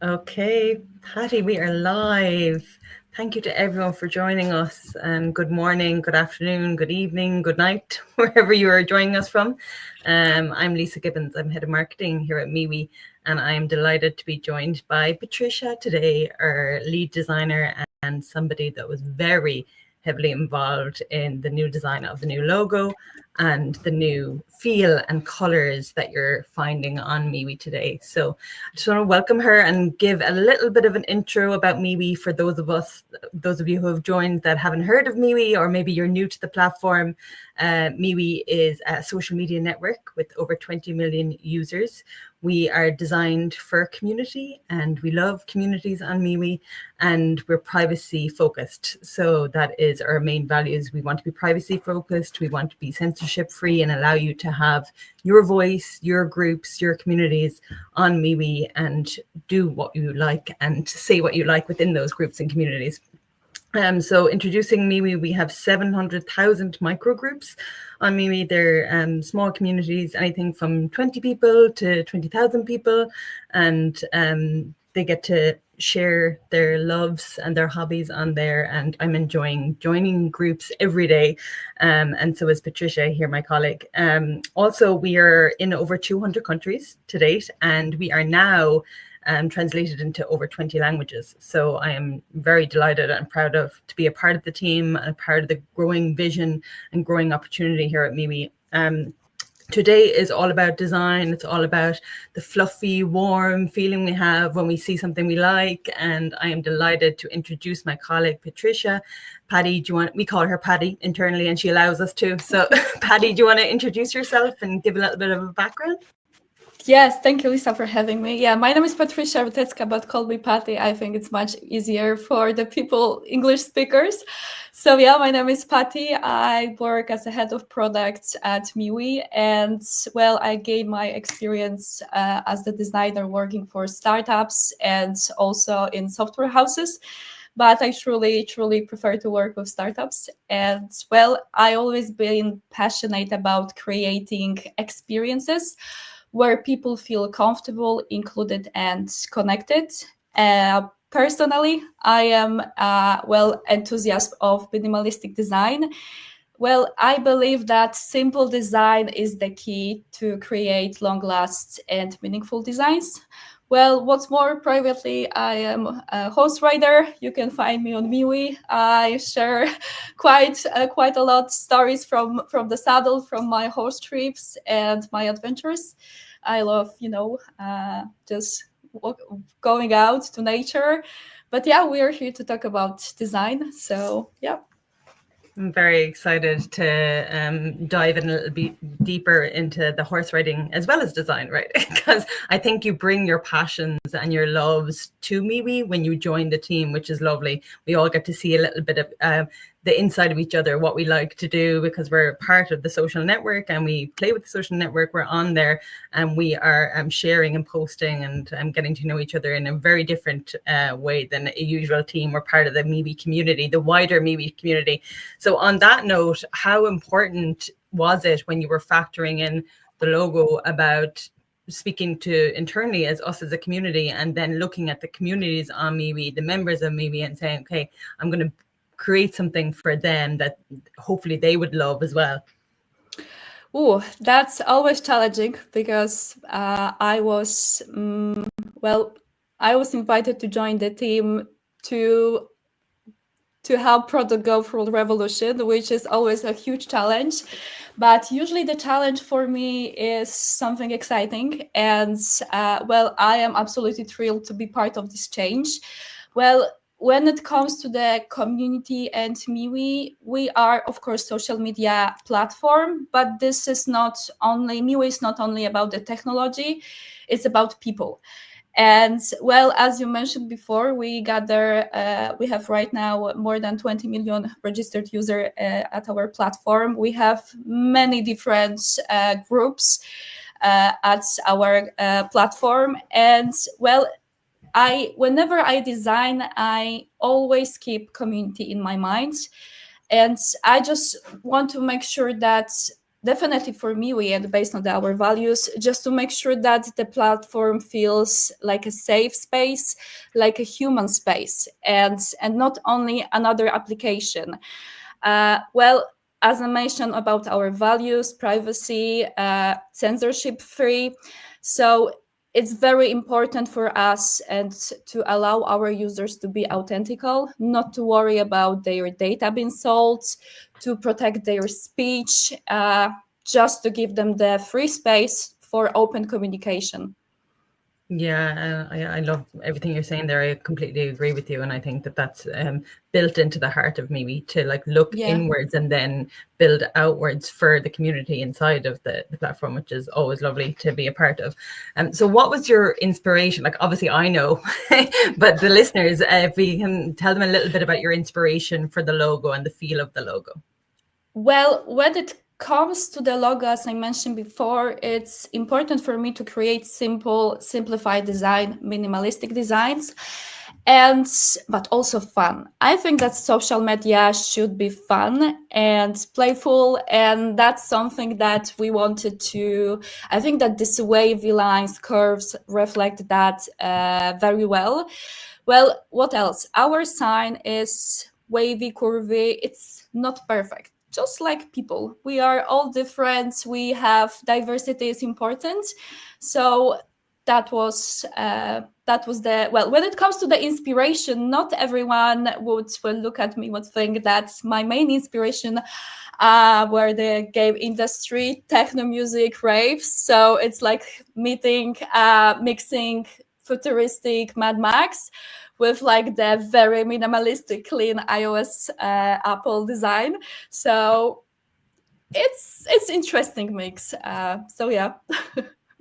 Okay, Patty, we are live. Thank you to everyone for joining us. And good morning, good afternoon, good evening, good night, wherever you are joining us from. I'm Lisa Gibbons. I'm head of marketing here at MeWe, and I'm delighted to be joined by Patricia today, our lead designer and somebody that was very heavily involved in the new design of the new logo and the new feel and colors that you're finding on MeWe today. So I just want to welcome her and give a little bit of an intro about MeWe for those of you who have joined that haven't heard of MeWe, or maybe you're new to the platform. MeWe is a social media network with over 20 million users. We are designed for community, and we love communities on MeWe, and we're privacy focused. So that is our main values. We want to be privacy focused. We want to be censorship free and allow you to have your voice, your groups, your communities on MeWe and do what you like and say what you like within those groups and communities. So introducing MeWe, we have 700,000 microgroups on MeWe. They're small communities, anything from 20 people to 20,000 people, and they get to share their loves and their hobbies on there, and I'm enjoying joining groups every day, and so is Patricia here, my colleague. Also, we are in over 200 countries to date, and we are now translated into over 20 languages. So I am very delighted and proud to be a part of the team and a part of the growing vision and growing opportunity here at MeWe. Today is all about design. It's all about the fluffy, warm feeling we have when we see something we like. And I am delighted to introduce my colleague, Patricia. Patty, we call her Patty internally, and she allows us to. So Patty, do you want to introduce yourself and give a little bit of a background? Yes, thank you, Lisa, for having me. Yeah, my name is Patricia Rutecka, but call me Patty. I think it's much easier for the people, English speakers. So yeah, my name is Patty. I work as a head of product at MeWe, and well, I gained my experience as the designer working for startups and also in software houses. But I truly prefer to work with startups. And well, I always been passionate about creating experiences where people feel comfortable, included, and connected. Personally, I am enthusiast of minimalistic design. Well, I believe that simple design is the key to create long-lasting and meaningful designs. Well, what's more, privately, I am a horse rider. You can find me on MeWe. I share quite a lot of stories from the saddle, from my horse trips and my adventures. I love, just going out to nature. But yeah, we are here to talk about design. So yeah. I'm very excited to dive in a little bit deeper into the horse riding as well as design, right? Because I think you bring your passions and your loves to MeWe when you join the team, which is lovely. We all get to see a little bit of the inside of each other, what we like to do, because we're part of the social network and we play with the social network. We're on there and we are sharing and posting and getting to know each other in a very different way than a usual team. We're part of the MeWe community, the wider MeWe community. So on that note, how important was it when you were factoring in the logo about speaking to internally as us as a community, and then looking at the communities on MeWe, the members of MeWe, and saying, okay, I'm going to create something for them that hopefully they would love as well? Oh, that's always challenging because I was invited to join the team to help product go through the revolution, which is always a huge challenge. But usually the challenge for me is something exciting, and I am absolutely thrilled to be part of this change. Well, when it comes to the community and MeWe, we are, of course, social media platform, but this is not only, MeWe is not only about the technology, it's about people. And well, as you mentioned before, we have right now more than 20 million registered users at our platform. We have many different groups at our platform. And well, whenever I design, I always keep community in my mind. And I just want to make sure that definitely for MeWe and based on our values, just to make sure that the platform feels like a safe space, like a human space, and not only another application. Well, as I mentioned about our values, privacy, censorship free. So it's very important for us and to allow our users to be authentical, not to worry about their data being sold, to protect their speech, just to give them the free space for open communication. Yeah, I love everything you're saying there. I completely agree with you, and I think that that's built into the heart of MeWe to like look Yeah. inwards and then build outwards for the community inside of the platform, which is always lovely to be a part of. So, what was your inspiration? Like, obviously, I know, but the listeners, if we can tell them a little bit about your inspiration for the logo and the feel of the logo. Well, when it comes to the logo, as I mentioned before, it's important for me to create simple, simplified design, minimalistic designs, and but also fun. I think that social media should be fun and playful, and that's something that we wanted to. I think that this wavy lines, curves reflect that very well. Well, what else? Our sign is wavy, curvy. It's not perfect. Just like people, we are all different. We have diversity is important. So that was the well. When it comes to the inspiration, not everyone would look at me would think that my main inspiration were the game industry, techno music, raves. So it's like mixing futuristic Mad Max with like the very minimalistic, clean iOS Apple design. So it's interesting mix. So yeah.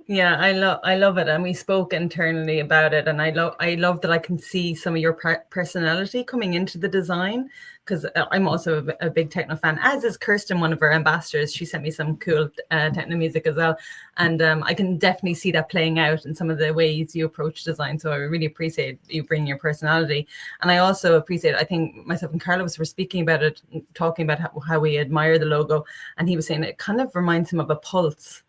Yeah, I love it, and we spoke internally about it, and I love that I can see some of your personality coming into the design, because I'm also a big techno fan, as is Kirsten, one of our ambassadors. She sent me some cool techno music as well, and I can definitely see that playing out in some of the ways you approach design. So I really appreciate you bringing your personality, and I also appreciate. I think myself and Carlos were speaking about it, talking about how we admire the logo, and he was saying it kind of reminds him of a pulse.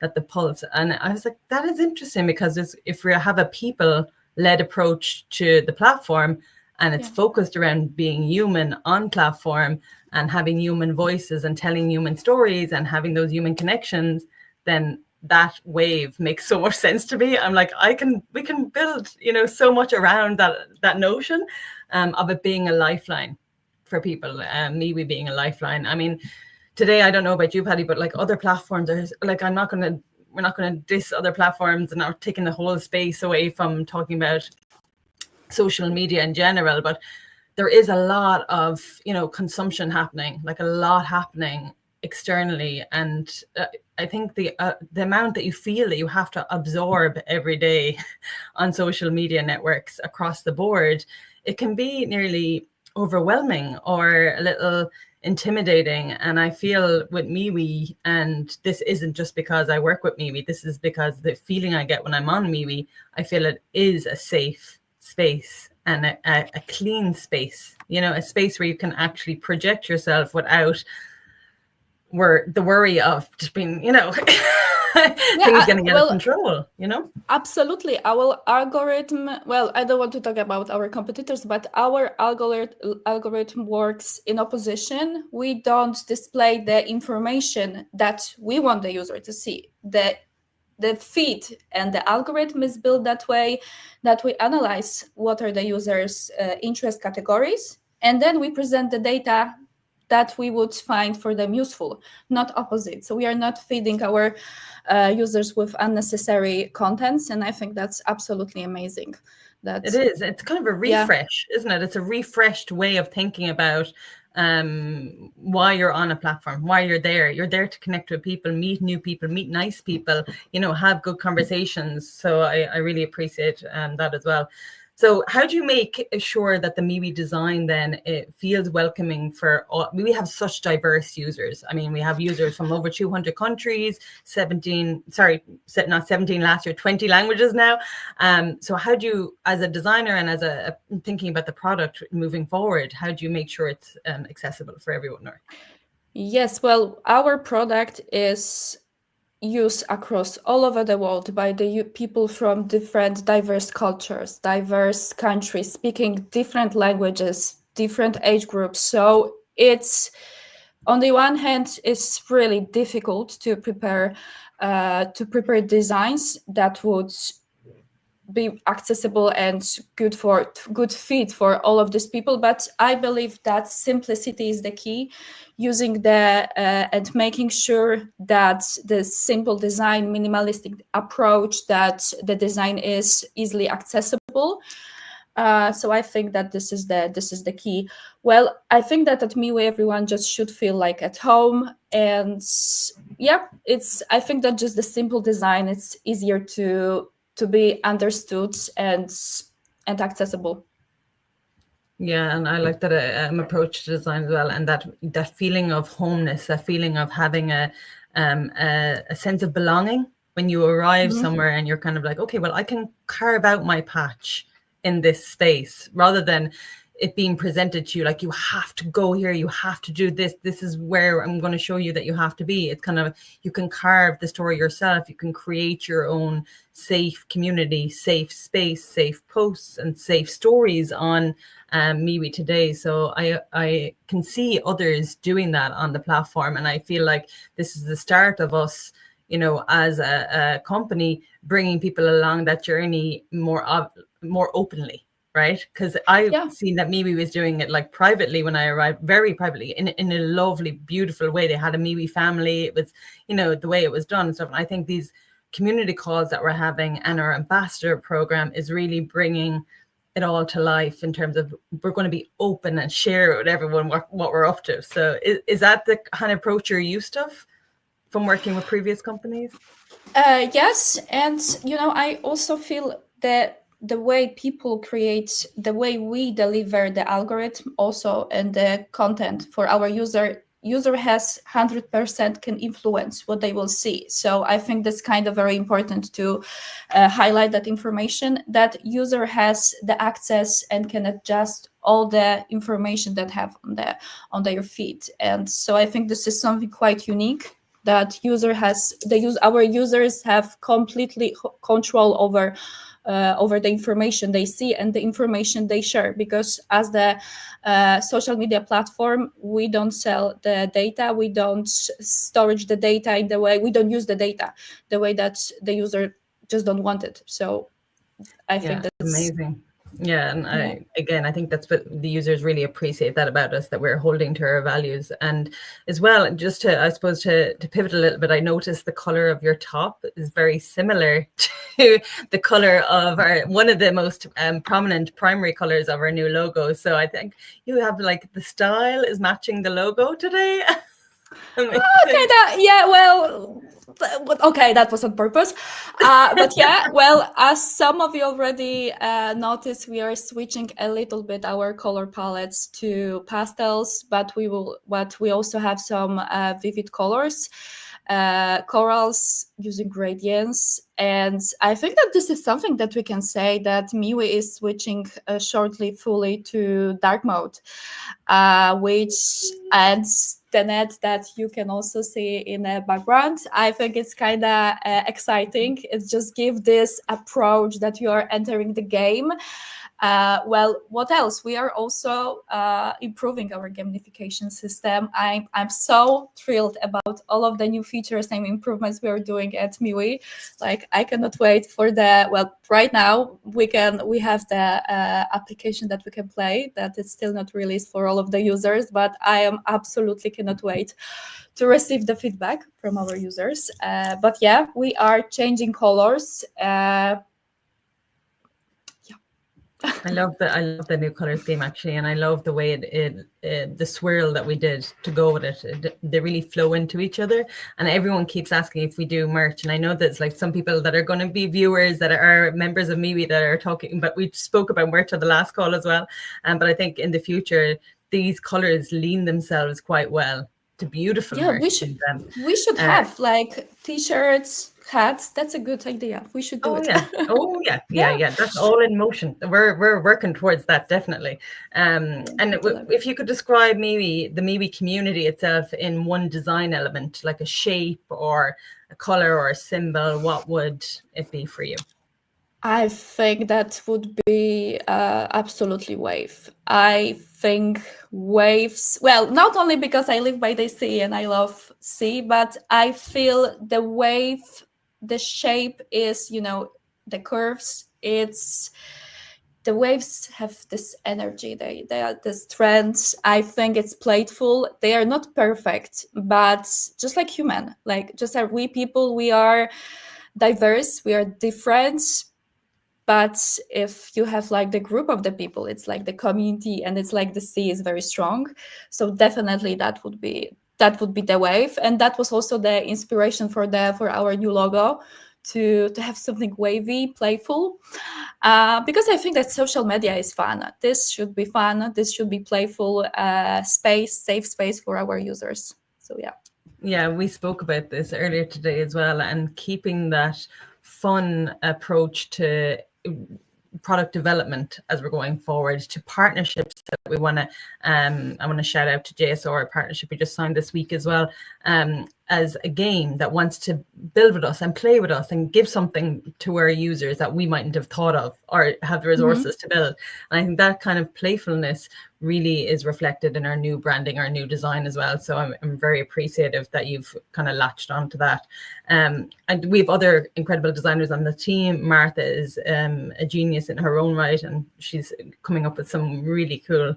At the pulse. And I was like, that is interesting, because if we have a people-led approach to the platform and it's focused around being human on platform and having human voices and telling human stories and having those human connections, then that wave makes so much sense to me. I'm like, we can build, so much around that notion of it being a lifeline for people, MeWe being a lifeline. I mean, today, I don't know about you, Patty, but like other platforms are like, we're not going to diss other platforms and not taking the whole space away from talking about social media in general, but there is a lot of, consumption happening, like a lot happening externally. And I think the amount that you feel that you have to absorb every day on social media networks across the board, it can be nearly overwhelming or a little intimidating. And I feel with MeWe, and this isn't just because I work with MeWe, this is because the feeling I get when I'm on MeWe, I feel it is a safe space and a clean space, a space where you can actually project yourself without the worry of just being, things getting out of control, Absolutely. Our algorithm, well, I don't want to talk about our competitors, but our algorithm works in opposition. We don't display the information that we want the user to see. The feed and the algorithm is built that way that we analyze what are the users' interest categories, and then we present the data that we would find for them useful, not opposite. So we are not feeding our users with unnecessary contents, and I think that's absolutely amazing. It is. It's kind of a refresh, isn't it? It's a refreshed way of thinking about why you're on a platform, why you're there. You're there to connect with people, meet new people, meet nice people, have good conversations. So I really appreciate that as well. So how do you make sure that the MeWe design then it feels welcoming for all? We have such diverse users. I mean, we have users from over 200 countries, 17 last year, 20 languages now. So how do you, as a designer and as thinking about the product moving forward, how do you make sure it's accessible for everyone? Yes, well, our product is used across all over the world by the people from different diverse cultures, diverse countries, speaking different languages, different age groups. So it's, on the one hand, it's really difficult to prepare designs that would be accessible and good fit for all of these people. But I believe that simplicity is the key, using the and making sure that the simple design, minimalistic approach, that the design is easily accessible. So I think that this is the key. Well, I think that at MeWe everyone just should feel like at home, and yeah, it's, I think that just the simple design, it's easier to be understood and accessible. Yeah, and I like that approach to design as well, and that feeling of homeness, that feeling of having a sense of belonging when you arrive Mhm. somewhere and you're kind of like, okay, well, I can carve out my patch in this space, rather than it being presented to you like you have to go here, you have to do this. This is where I'm going to show you that you have to be. It's kind of, you can carve the story yourself. You can create your own safe community, safe space, safe posts, and safe stories on MeWe today. So I can see others doing that on the platform, and I feel like this is the start of us, you know, as a company, bringing people along that journey more openly, right? Because I've Yeah. seen that MeWe was doing it like privately when I arrived, very privately, in a lovely, beautiful way. They had a MeWe family. It was, you know, the way it was done and stuff. And I think these community calls that we're having and our ambassador program is really bringing it all to life, in terms of we're going to be open and share with everyone what we're up to. So is that the kind of approach you're used to from working with previous companies? Yes, and you know, I also feel that the way people create, the way we deliver the algorithm, also, and the content for our user has 100% can influence what they will see. So I think that's kind of very important to highlight that information, that user has the access and can adjust all the information that have on their feed. And so I think this is something quite unique, that our users have completely control over the information they see and the information they share, because as the social media platform, we don't sell the data, we don't storage the data in the way, we don't use the data the way that the user just don't want it. So I think Yeah, that's, amazing. Yeah, and yeah. I think that's what the users really appreciate, that about us, that we're holding to our values. And as well, just to, I suppose, to pivot a little bit, I noticed the color of your top is very similar to the color of our, one of the most prominent primary colors of our new logo. So I think you have, like, the style is matching the logo today. Okay, Amazing. that, yeah, well, okay, that was on purpose. But yeah, well, as some of you already noticed, we are switching a little bit our color palettes to pastels, but we also have some vivid colors, corals, using gradients. And I think that this is something that we can say that MeWe is switching shortly fully to dark mode, which adds the net that you can also see in the background. I think it's kind of exciting. It just gives this approach that you are entering the game. Well, what else? We are also improving our gamification system. I'm so thrilled about all of the new features and improvements we are doing at MeWe. Like, I cannot wait for the, well, right now we have the application that we can play, that is still not released for all of the users, but I am absolutely cannot wait to receive the feedback from our users. But yeah, we are changing colors. I love the new color scheme, actually, and I love the way the swirl that we did to go with they really flow into each other, and everyone keeps asking if we do merch. And I know there's like some people that are going to be viewers that are members of MeWe that are talking, but we spoke about merch on the last call as well. But I think in the future these colors lean themselves quite well to beautiful Yeah, we merch should in them. we should Uh, have like t-shirts, hats. That's a good idea. We should do Oh it. yeah. Oh yeah. Yeah, Yeah. yeah. That's all in motion. We're working towards that definitely. Yeah, And I love it. if you could describe maybe the maybe community itself in one design element, like a shape or a color or a symbol, what would it be for you? I think that would be absolutely wave. I think waves, well, not only because I live by the sea and I love sea, but I feel the wave, the shape is, the curves. It's the waves have this energy. They are the strengths. I think it's playful. They are not perfect, but just like human, like just like we people, we are diverse, we are different, but if you have like the group of the people, it's like the community, and it's like the sea is very strong. So definitely that would be the wave, and that was also the inspiration for our new logo, to have something wavy, playful, because I think that social media is fun. This should be fun, this should be playful, safe space for our users. So yeah. Yeah, we spoke about this earlier today as well, and keeping that fun approach to product development as we're going forward, to partnerships that we want to I want to shout out to JSR, a partnership we just signed this week as well, as a game that wants to build with us and play with us and give something to our users that we mightn't have thought of or have the resources to build. And I think that kind of playfulness really is reflected in our new branding, our new design as well. So I'm very appreciative that you've kind of latched onto that. And we have other incredible designers on the team. Martha is a genius in her own right, and she's coming up with some really cool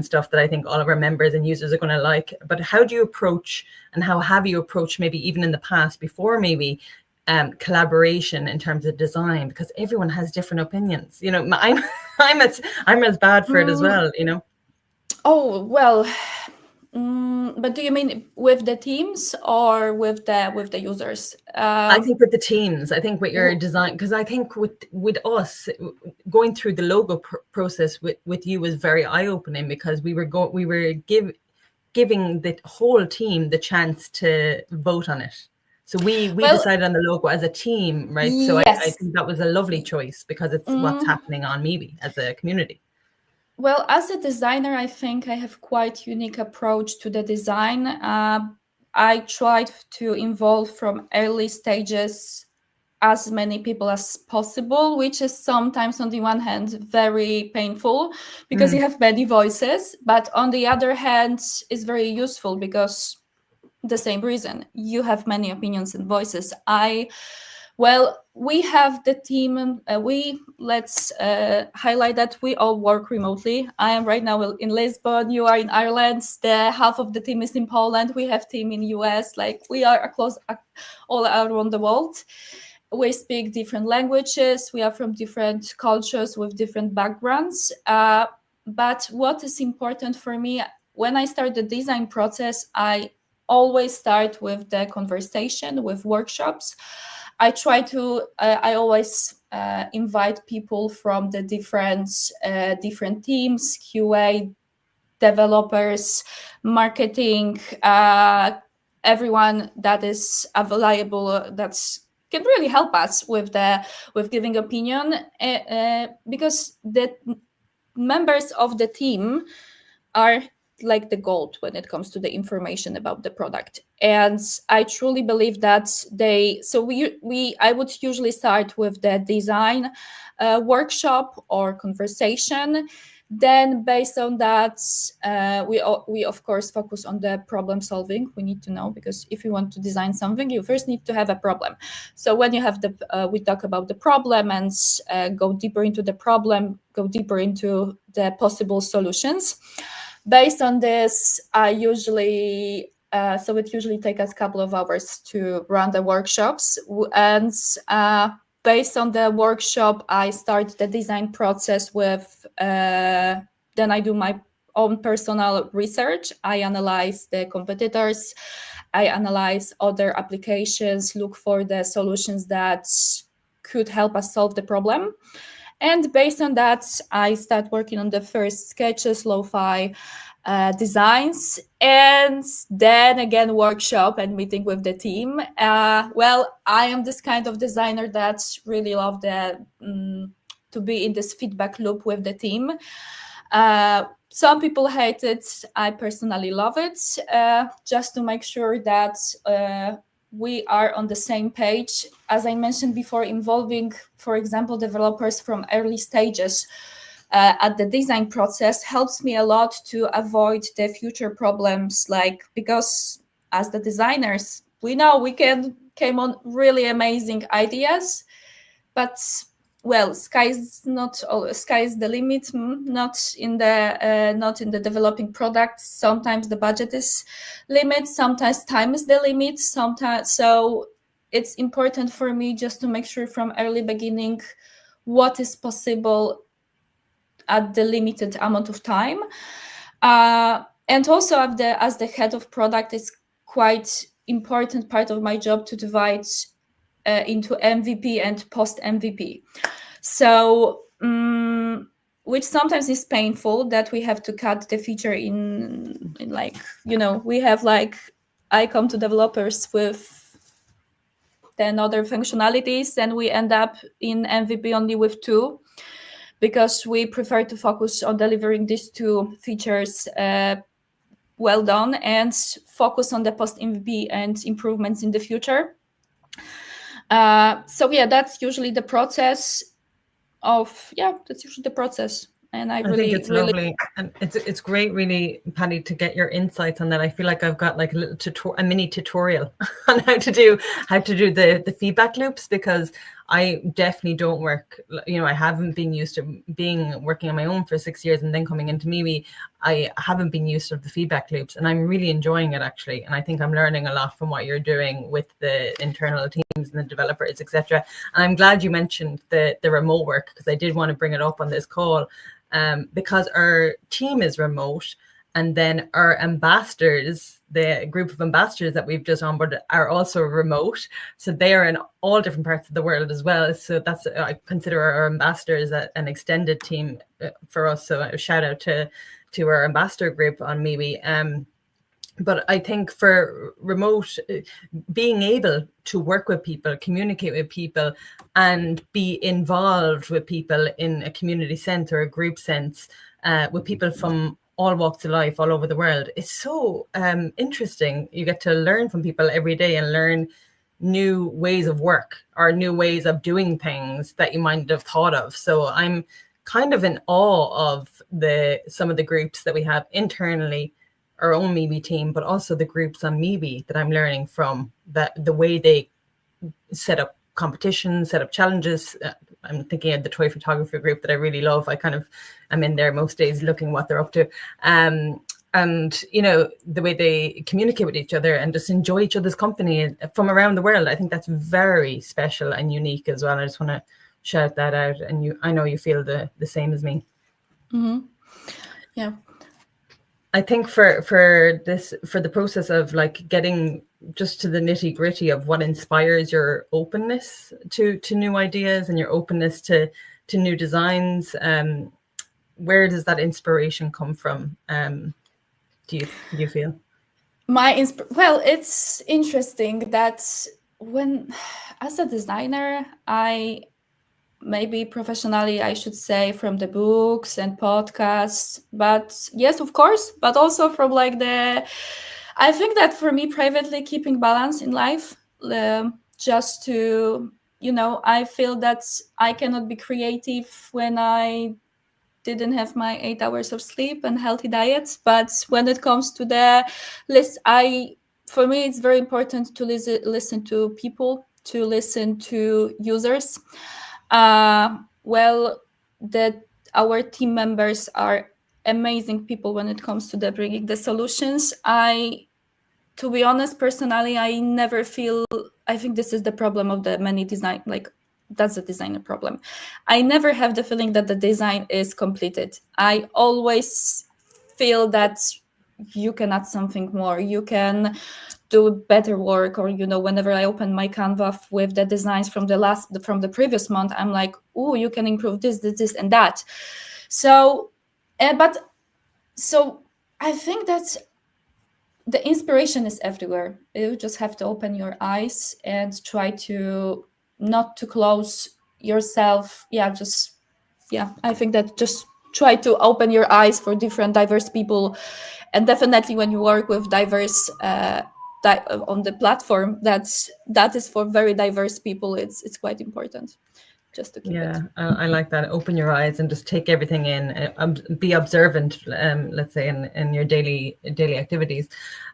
stuff that I think all of our members and users are going to like. But how do you approach, and how have you approached, maybe even in the past, before maybe collaboration in terms of design? Because everyone has different opinions. I'm as bad for it as well. Oh, well, but do you mean with the teams or with the users? I think with the teams, I think with your design, because I think with us going through the logo process with you was very eye-opening, because we were giving the whole team the chance to vote on it. So we Well, decided on the logo as a team, right? So I yes. think that was a lovely choice, because it's what's happening on MeWe as a community. Well, as a designer, I think I have quite unique approach to the design. I tried to involve from early stages as many people as possible, which is sometimes on the one hand very painful because you have many voices, but on the other hand is very useful because the same reason you have many opinions and voices. We have the team. Let's highlight that we all work remotely. I am right now in Lisbon. You are in Ireland. The half of the team is in Poland. We have team in US. Like we are across all around the world. We speak different languages. We are from different cultures with different backgrounds. But what is important for me when I start the design process, I always start with the conversation, with workshops. I always invite people from the different teams, QA, developers, marketing, everyone that is available, that's can really help us with giving opinion, because the members of the team are like the gold when it comes to the information about the product. And I truly believe that I would usually start with the design workshop or conversation. Then based on that, we of course focus on the problem solving. We need to know, because if you want to design something, you first need to have a problem. So when you have we talk about the problem and go deeper into the problem, go deeper into the possible solutions. Based on this, it usually takes us a couple of hours to run the workshops, and based on the workshop, I start the design process with. Then I do my own personal research. I analyze the competitors. I analyze other applications, look for the solutions that could help us solve the problem. And based on that, I start working on the first sketches, lo-fi, designs, and then again workshop and meeting with the team. Well, I am this kind of designer that really love to be in this feedback loop with the team. Some people hate it. I personally love it, just to make sure that we are on the same page. As I mentioned before, involving, for example, developers from early stages at the design process helps me a lot to avoid the future problems, like, because as the designers, we know we can came on really amazing ideas, but well, sky's the limit. Not in the developing products. Sometimes the budget is limit. Sometimes time is the limit. Sometimes, so it's important for me just to make sure from early beginning what is possible at the limited amount of time. And also, as the head of product, it's quite important part of my job to divide into MVP and post MVP. So, which sometimes is painful that we have to cut the feature in like, we have like, I come to developers with 10 other functionalities and we end up in MVP only with 2, because we prefer to focus on delivering these 2 features well done and focus on the post MVP and improvements in the future. So yeah, that's usually the process and I think it's lovely, and it's great, really, Patty, to get your insights on that. I feel like I've got like a mini tutorial on how to do the feedback loops, because I definitely don't work. I haven't been used to working on my own for 6 years and then coming into MeWe. I haven't been used to the feedback loops, and I'm really enjoying it, actually. And I think I'm learning a lot from what you're doing with the internal teams and the developers, etc. And I'm glad you mentioned the remote work, because I did want to bring it up on this call. Because our team is remote, and then our ambassadors, the group of ambassadors that we've just onboarded, are also remote. So they are in all different parts of the world as well. So I consider our ambassadors an extended team for us. So a shout out to our ambassador group on MeWe. But I think for remote, being able to work with people, communicate with people, and be involved with people in a community sense or a group sense, with people from all walks of life all over the world, is so interesting. You get to learn from people every day and learn new ways of work or new ways of doing things that you might have thought of. So I'm kind of in awe of some of the groups that we have internally, our own MeWe team, but also the groups on MeWe that I'm learning from, that the way they set up competitions, set up challenges. I'm thinking of the toy photography group that I really love. I'm in there most days looking what they're up to. And, the way they communicate with each other and just enjoy each other's company from around the world. I think that's very special and unique as well. I just want to shout that out. And I know you feel the same as me. Mm-hmm. Yeah. I think for the process of like getting just to the nitty gritty of what inspires your openness to new ideas and your openness to new designs, where does that inspiration come from? Do you feel? Well, it's interesting that when, as a designer, maybe professionally, I should say, from the books and podcasts, but yes, of course, but also from I think that for me, privately, keeping balance in life, just to, I feel that I cannot be creative when I didn't have my 8 hours of sleep and healthy diets. But when it comes to the list, for me, it's very important to listen to people, to listen to users. Our team members are amazing people when it comes to bringing the solutions. To be honest, personally, I never feel, I think this is the problem of the many design, that's the designer problem. I never have the feeling that the design is completed. I always feel that you can add something more. You can do better work, or whenever I open my Canva with the designs from the previous month, I'm like, oh, you can improve this and that. So I think that the inspiration is everywhere. You just have to open your eyes and try to not to close yourself. I think that just try to open your eyes for different diverse people, and definitely when you work with diverse on the platform, that is for very diverse people. It's quite important just to keep it. Yeah, I like that. Open your eyes and just take everything in. Be observant, let's say, in your daily activities.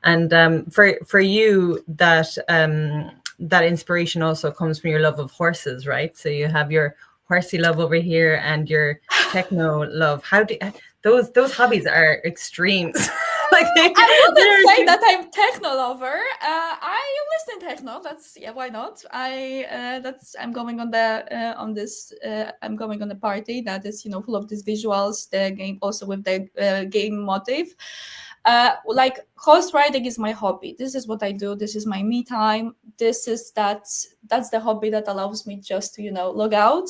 And for you, that inspiration also comes from your love of horses, right? So you have your horsey love over here and your techno love. How do those hobbies are extremes? Like I wouldn't say they're that I'm techno lover. I listen techno. That's why not? I'm going on the on this. I'm going on a party that is full of these visuals. The game also with the game motive. Like horse riding is my hobby. This is what I do. This is my me time. That's the hobby that allows me just to log out.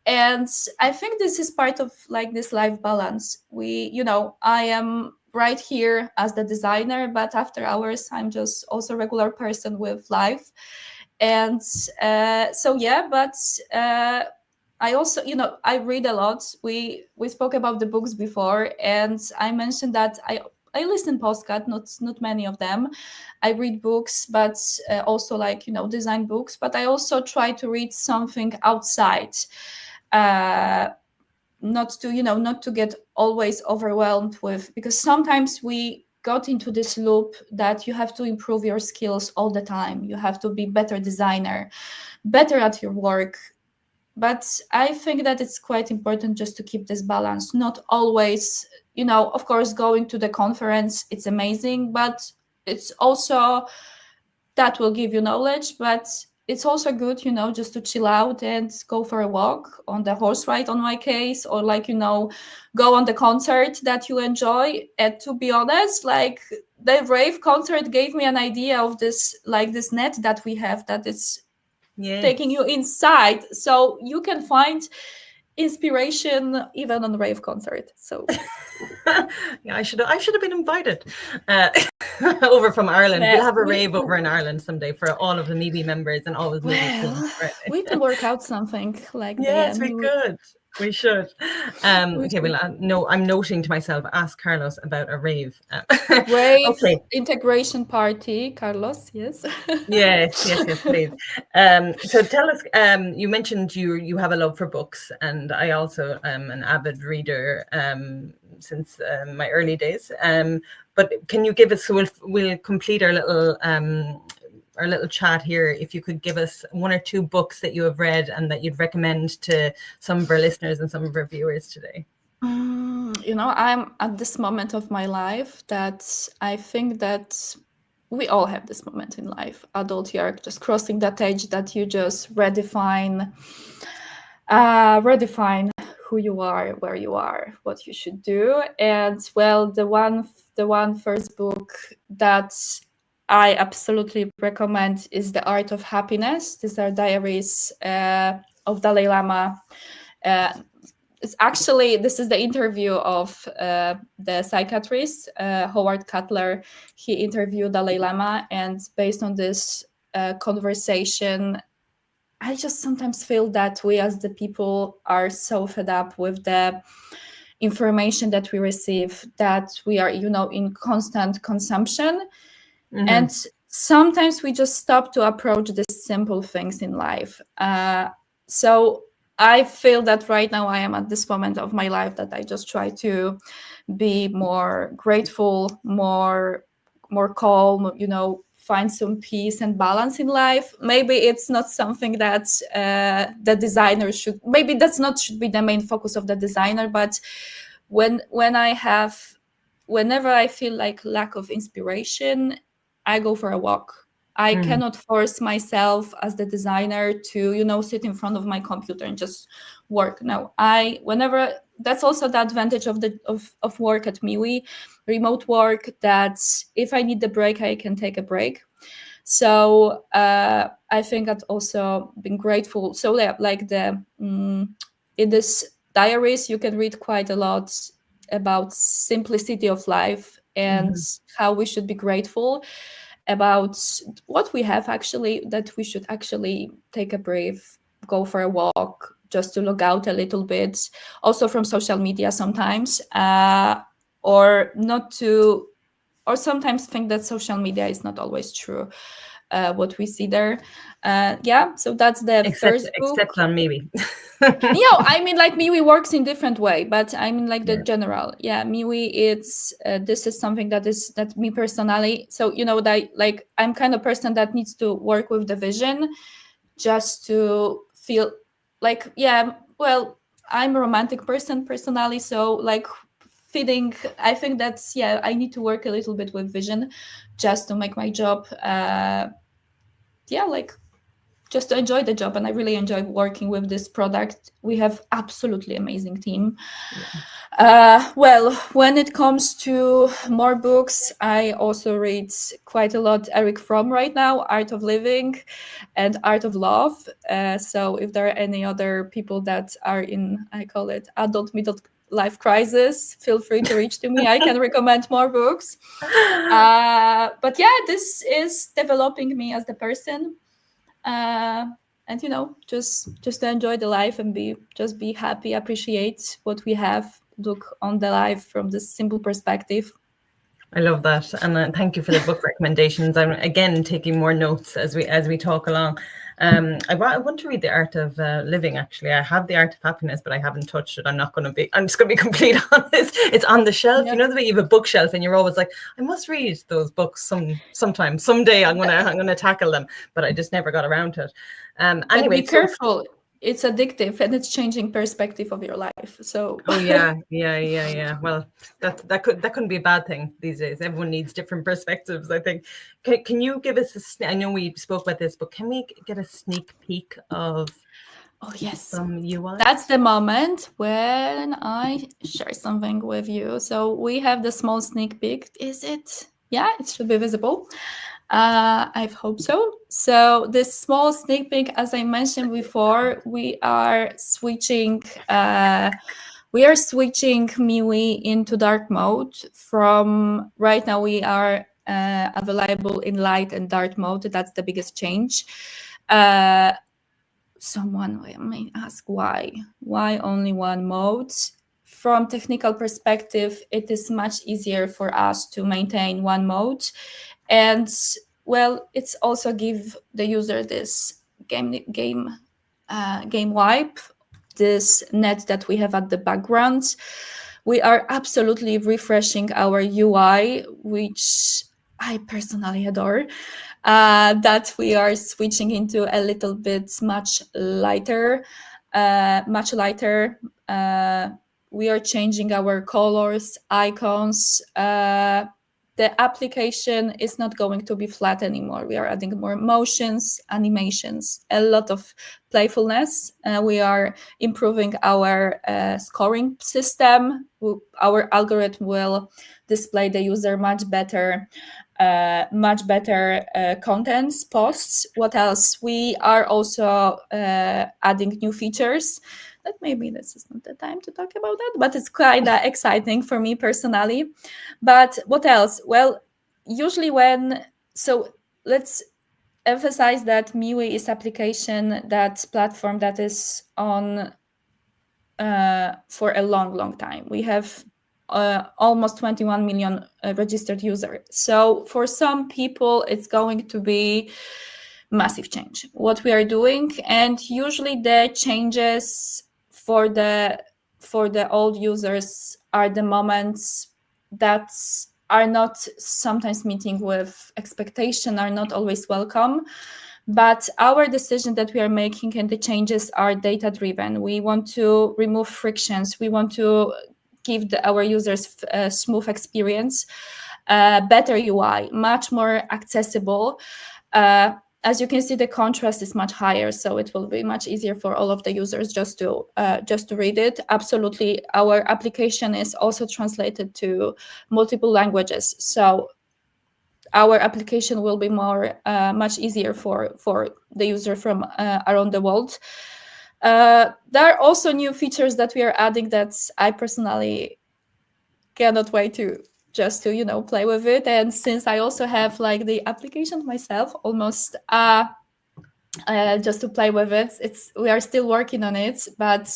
And I think this is part of like this life balance. I am right here as the designer, but after hours I'm just also a regular person with life. And but I also I read a lot. We spoke about the books before, and I mentioned that I listen podcast, not many of them. I read books, but also like design books, but I also try to read something outside, not to get always overwhelmed with, because sometimes we got into this loop that you have to improve your skills all the time. You have to be better designer, better at your work. But I think that it's quite important just to keep this balance. Not always, of course, going to the conference, it's amazing, but it's also that will give you knowledge, but it's also good, just to chill out and go for a walk on the horse ride, on my case, or like, go on the concert that you enjoy. And to be honest, like the rave concert gave me an idea of this, like this net that we have that is taking you inside. So you can find inspiration even on the rave concert. So yeah, I should have been invited over from Ireland. yeah, We'll have a rave over in Ireland someday for all of the MeWe members and all of MeWe students. Right? we can work out something like the Yes, we could. We should. Okay, well, no, I'm noting to myself, ask Carlos about a rave. rave Okay. integration party, Carlos. Yes. Yes, please. So tell us, you mentioned you have a love for books, and I also am an avid reader since my early days. But can you give us, so we'll complete our little chat here. If you could give us one or two books that you have read and that you'd recommend to some of our listeners and some of our viewers today. I'm at this moment of my life that I think that we all have this moment in life. Adult year, just crossing that age that you just redefine who you are, where you are, what you should do. And well, the one first book that I absolutely recommend is The Art of Happiness. These are diaries of Dalai Lama. This is the interview of the psychiatrist Howard Cutler. He interviewed Dalai Lama, and based on this conversation, I just sometimes feel that we as the people are so fed up with the information that we receive, that we are in constant consumption. And sometimes we just stop to approach the simple things in life. So I feel that right now I am at this moment of my life that I just try to be more grateful, more calm, find some peace and balance in life. Maybe it's not something that the designer should, maybe that's not should be the main focus of the designer, but whenever I feel like lack of inspiration, I go for a walk. I cannot force myself as the designer to, sit in front of my computer and just work. No, that's also the advantage of work at MeWe, remote work, that if I need the break, I can take a break. So I think I've also been grateful. So yeah, like in this diaries, you can read quite a lot about simplicity of life, and how we should be grateful about what we have, actually, that we should actually take a breath, go for a walk, just to log out a little bit, also from social media sometimes, or not to, or sometimes think that social media is not always true, what we see there. Yeah, so that's the first book. Except on MeWe. I mean, like, MeWe works in different way, but I mean, like, the general, MeWe, it's this is something that me personally, so that, like, I'm kind of person that needs to work with the vision just to feel like, well, I'm a romantic person personally, so, like, feeling, I think that's, I need to work a little bit with vision just to make my job like, just to enjoy the job. And I really enjoy working with this product. We have absolutely amazing team. Well, when it comes to more books, I also read quite a lot Eric Fromm right now, Art of Living and Art of Love. So if there are any other people that are in, I call it, adult middle life crisis, feel free to reach to me. I can recommend more books. But this is developing me as the person. And just to enjoy the life and be happy, appreciate what we have, look on the life from this simple perspective. I love that, and thank you for the book recommendations. I'm again taking more notes as we talk along. I want to read The Art of Living. Actually, I have The Art of Happiness, but I haven't touched it. I'm just going to be complete honest. It's on the shelf. You know the way you have a bookshelf, and you're always like, I must read those books sometime. Someday I'm gonna tackle them, but I just never got around to it. Anyway, be careful. It's addictive, and it's changing perspective of your life. So yeah. Well, that couldn't be a bad thing these days. Everyone needs different perspectives, I think. Can you give us I know we spoke about this, but can we get a sneak peek of some UI? That's the moment when I share something with you. So we have the small sneak peek. Is it? Yeah, it should be visible. I hope so. So this small sneak peek, as I mentioned before, we are switching MeWe into dark mode. From right now, we are available in light and dark mode. That's the biggest change. Someone may ask why only one mode. From technical perspective, it is much easier for us to maintain one mode. And well, it's also give the user this game wipe, this net that we have at the background. We are absolutely refreshing our UI, which I personally adore. That we are switching into a little bit much lighter. We are changing our colors, icons. The application is not going to be flat anymore. We are adding more motions, animations, a lot of playfulness. We are improving our scoring system. Our algorithm will display the user much better contents, posts. What else? We are also adding new features. That maybe this is not the time to talk about that, but it's kind of exciting for me personally. But what else? Well, usually let's emphasize that MeWe is application, that platform that is on for a long time. We have almost 21 million registered users. So for some people, it's going to be massive change what we are doing, and usually the changes for the old users are the moments that are not sometimes meeting with expectation, are not always welcome. But our decision that we are making and the changes are data driven. We want to remove frictions. We want to give our users a smooth experience, better UI, much more accessible. As you can see, the contrast is much higher, so it will be much easier for all of the users just to read it. Absolutely, our application is also translated to multiple languages, so our application will be much easier for the user from around the world. There are also new features that we are adding that I personally cannot wait to just to, play with it. And since I also have like the application myself, almost just to play with it, we are still working on it, but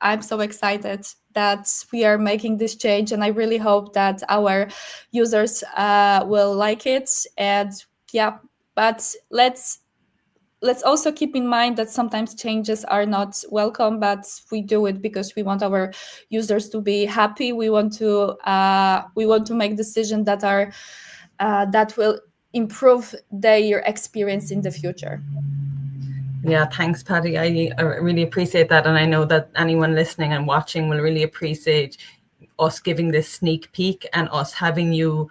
I'm so excited that we are making this change, and I really hope that our users will like it. And yeah, but let's also keep in mind that sometimes changes are not welcome, but we do it because we want our users to be happy. We want to make decisions that are that will improve their experience in the future. Yeah, thanks, Patty. I really appreciate that. And I know that anyone listening and watching will really appreciate us giving this sneak peek and us having you,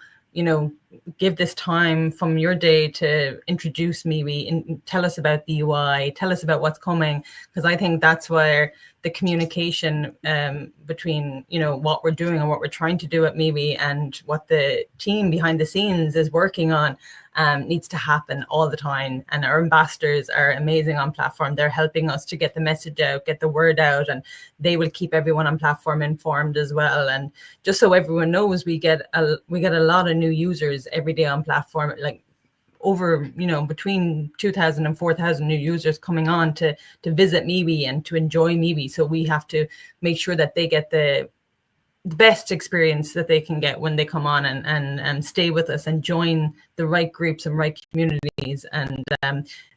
give this time from your day to introduce MeWe and tell us about the UI, tell us about what's coming, because I think that's where the communication between, what we're doing and what we're trying to do at MeWe and what the team behind the scenes is working on needs to happen all the time. And our ambassadors are amazing on platform. They're helping us to get the message out, get the word out, and they will keep everyone on platform informed as well. And just so everyone knows, we get a lot of new users every day on platform, like over, between 2,000 and 4,000 new users coming on to visit MeWe and to enjoy MeWe. So we have to make sure that they get the best experience that they can get when they come on and stay with us and join the right groups and right communities and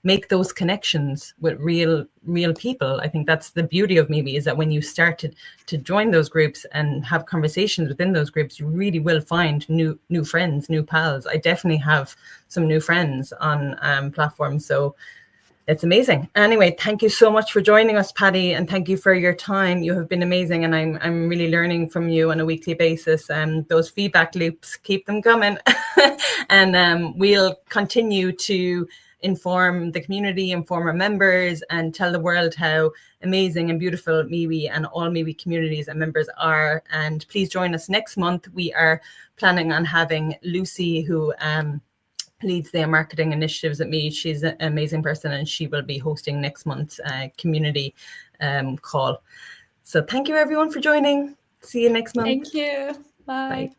make those connections with real people. I think that's the beauty of MeWe, is that when you start to join those groups and have conversations within those groups, you really will find new friends, new pals. I definitely have some new friends on platforms. So it's amazing. Anyway, thank you so much for joining us, Patty, and thank you for your time. You have been amazing, and I'm really learning from you on a weekly basis. And those feedback loops, keep them coming. And we'll continue to inform the community, inform our members, and tell the world how amazing and beautiful MeWe and all MeWe communities and members are. And please join us next month. We are planning on having Lucy, who leads their marketing initiatives at MeWe. She's an amazing person, and she will be hosting next month's community call. So thank you everyone for joining. See you next month. Thank you. Bye. Bye.